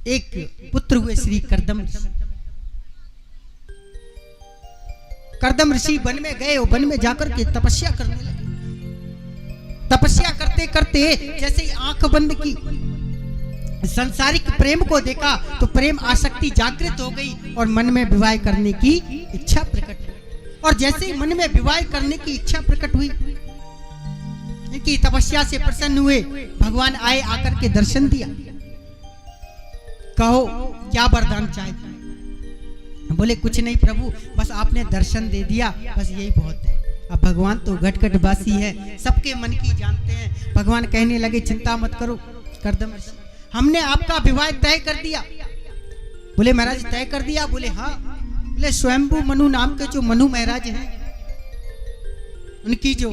एक पुत्र हुए श्री करदम ऋषि। करदम ऋषि वन में गए और वन में जाकर के तपस्या करने लगे। तपस्या करते करते जैसे ही आंख बंद की, संसारिक प्रेम को देखा तो प्रेम आसक्ति जागृत हो गई और मन में विवाह करने की इच्छा प्रकट हुई। और जैसे ही मन में विवाह करने की इच्छा प्रकट हुई, इनकी तपस्या से प्रसन्न हुए, भगवान आए, आकर के दर्शन दिया। कहो क्या वरदान चाहते? बोले कुछ नहीं प्रभु, बस आपने दर्शन दे दिया, बस यही बहुत है। अब भगवान तो घट वासी है, सबके मन की जानते हैं। भगवान कहने लगे चिंता मत करो करदम ऋषि, हमने आपका विवाह तय कर दिया। बोले महाराज तय कर दिया? बोले हाँ। बोले स्वयंभू मनु नाम के जो मनु महाराज हैं, उनकी जो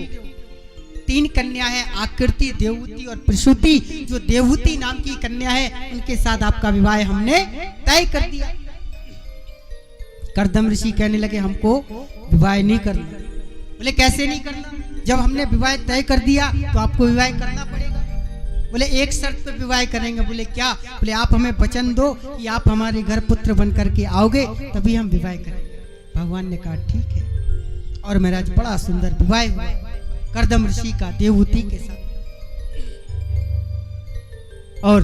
3 कन्या है, आकृति, देवहूति और प्रसूति, जो देवहूति नाम की कन्या है, उनके साथ आपका विवाह हमने तय कर दिया। करदम ऋषि कहने लगे हमको विवाह नहीं करना। बोले कैसे नहीं करना? जब हमने विवाह तय कर दिया तो आपको विवाह करना पड़ेगा। बोले एक शर्त पे विवाह करेंगे। बोले क्या? बोले आप हमें वचन दो कि आप हमारे घर पुत्र बन करके आओगे, तभी हम विवाह करेंगे। भगवान ने कहा ठीक है। और महाराज बड़ा सुंदर विवाह हुआ करदम ऋषि का देवहूति के साथ। और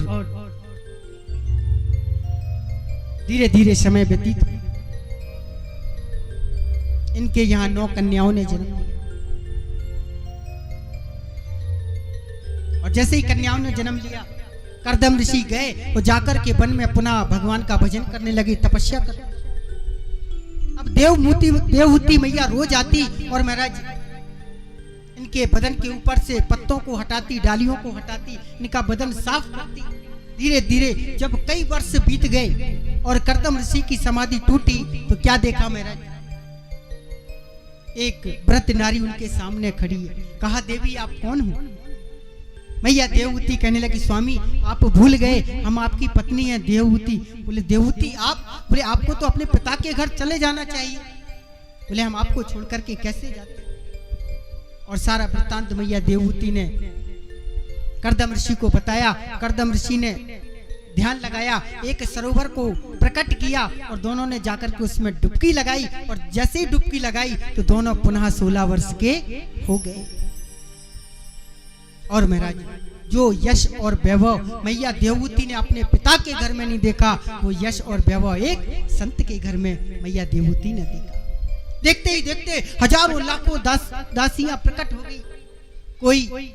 धीरे धीरे समय व्यतीत हुआ। इनके यहाँ 9 कन्याओं ने जन्म लिया। और जैसे ही कन्याओं ने जन्म लिया, करदम ऋषि गए और जाकर के वन में पुनः भगवान का भजन करने लगे, तपस्या करने। अब देवहूति मैया रोज आती और महाराज इनके बदन के ऊपर से पत्तों को हटाती, डालियों को हटाती, इनका बदन साफ करती। धीरे धीरे जब कई वर्ष बीत गए और करदम ऋषि की समाधि टूटी, तो क्या देखा महाराज? एक व्रत नारी उनके सामने खड़ी है। कहा देवी आप कौन हो? मैया देवहूति कहने लगी स्वामी आप भूल गए, हम आपकी पत्नी हैं देवहूति। बोले देवहूति आप? बोले आपको तो अपने पिता के घर चले जाना चाहिए। बोले हम आपको छोड़ करके कैसे जाते? और सारा वृत्तांत मैया देवहूति ने करदम ऋषि को बताया। करदम ऋषि ने ध्यान लगाया, एक सरोवर को प्रकट किया और दोनों ने जाकर के उसमें डुबकी लगाई। और जैसे ही डुबकी लगाई तो दोनों पुनः 16 वर्ष के हो गए। और महाराज जो यश और वैभव मैया देवहूति ने अपने पिता के घर में नहीं देखा, वो यश और वैभव एक संत के घर में मैया देवहूति ने देखा। देखते ही देखते हजारों लाखों दासियां प्रकट हो गई। कोई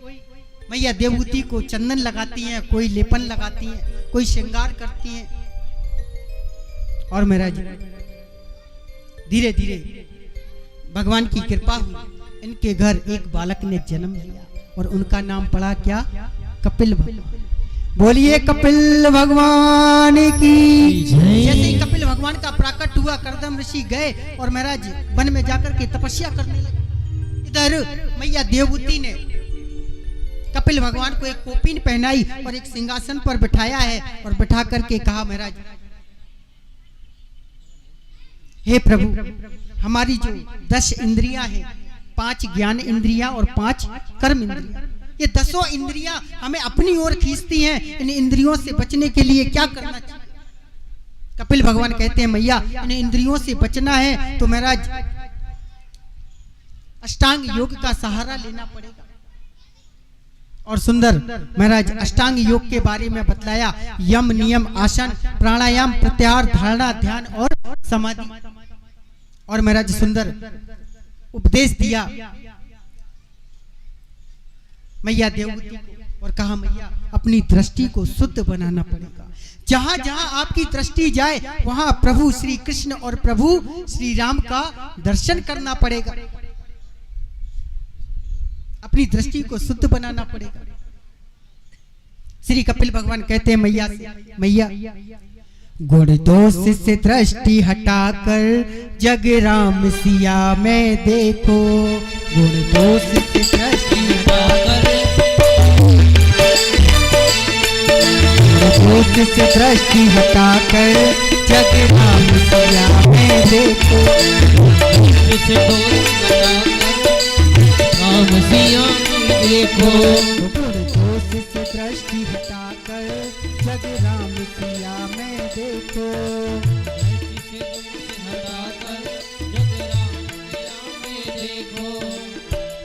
मैया देवहूति को चंदन लगाती हैं, कोई लेपन लगाती हैं, कोई श्रृंगार करती हैं। और महाराज धीरे धीरे भगवान की कृपा हुई, इनके घर एक बालक ने जन्म लिया और उनका नाम पड़ा क्या? कपिल भगवान। बोलिए कपिल भगवान की जय। जैसे ही कपिल भगवान का प्राकट हुआ, करदम ऋषि गए और महाराज वन में जाकर के तपस्या करने लगे। इधर मैया देवहूति ने कपिल भगवान को एक कोपीन पहनाई और एक सिंहासन पर बिठाया है और बिठा करके कहा महाराज हे प्रभु, हमारी जो 10 इंद्रियां हैं, 5 ज्ञान इंद्रियां और 5 कर्म इंद्रियां, ये 10 इंद्रियां हमें अपनी ओर खींचती हैं। इन इंद्रियों से बचने के लिए क्या करना चाहिए? कपिल भगवान कहते हैं मैया इन इंद्रियों से बचना है तो महाराज अष्टांग योग का सहारा लेना पड़ेगा। और सुंदर महाराज अष्टांग योग के बारे में बतलाया, यम नियम आसन प्राणायाम प्रत्याहार धारणा ध्यान और समाधि। और महाराज सुंदर उपदेश दिया मैया देवहूति को और कहा मैया अपनी दृष्टि को शुद्ध बनाना पड़ेगा। जहां जहां आपकी दृष्टि जाए वहां प्रभु श्री कृष्ण और प्रभु श्री राम का दर्शन करना पड़ेगा। अपनी दृष्टि को शुद्ध बनाना पड़ेगा। श्री कपिल भगवान कहते हैं मैया से, मैया गुण दोष से दृष्टि हटाकर जग राम सिया में देखो। गुण दोष से दृष्टि हटाकर दोष से दृष्टि हटाकर जग राम सिया में देखो। राम सिया देखो। गुण दोष से दृष्टि हटाकर जग राम सिया में देखो।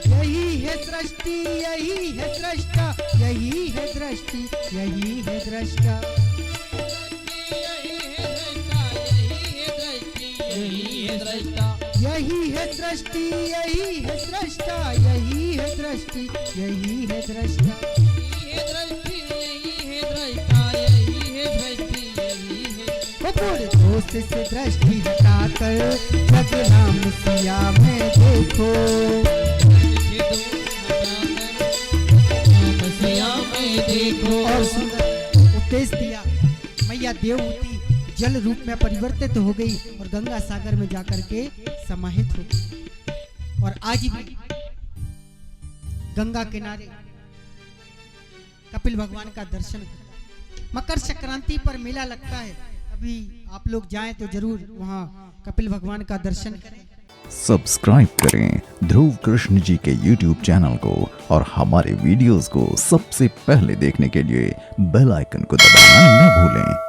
यही है सृष्टि, यही है सृष्टा, यही है दृष्टि, यही है दृष्टा। यही है सृष्टि, यही है सृष्टा, यही है दृष्टि, यही है दृष्टा। पूरे दोस्त से दृष्टि हटाकर जग नाम सिया में देखो। और सुंदर उपदेश दिया। मैया देवहूति जल रूप में परिवर्तित हो गई और गंगा सागर में जाकर के समाहित हो गई। और आज भी गंगा किनारे कपिल भगवान का दर्शन मकर संक्रांति पर मेला लगता है। अभी आप लोग जाएं तो जरूर वहां कपिल भगवान का दर्शन करें। सब्सक्राइब करें ध्रुव कृष्ण जी के YouTube चैनल को और हमारे वीडियोस को सबसे पहले देखने के लिए बेल आइकन को दबाना न भूलें।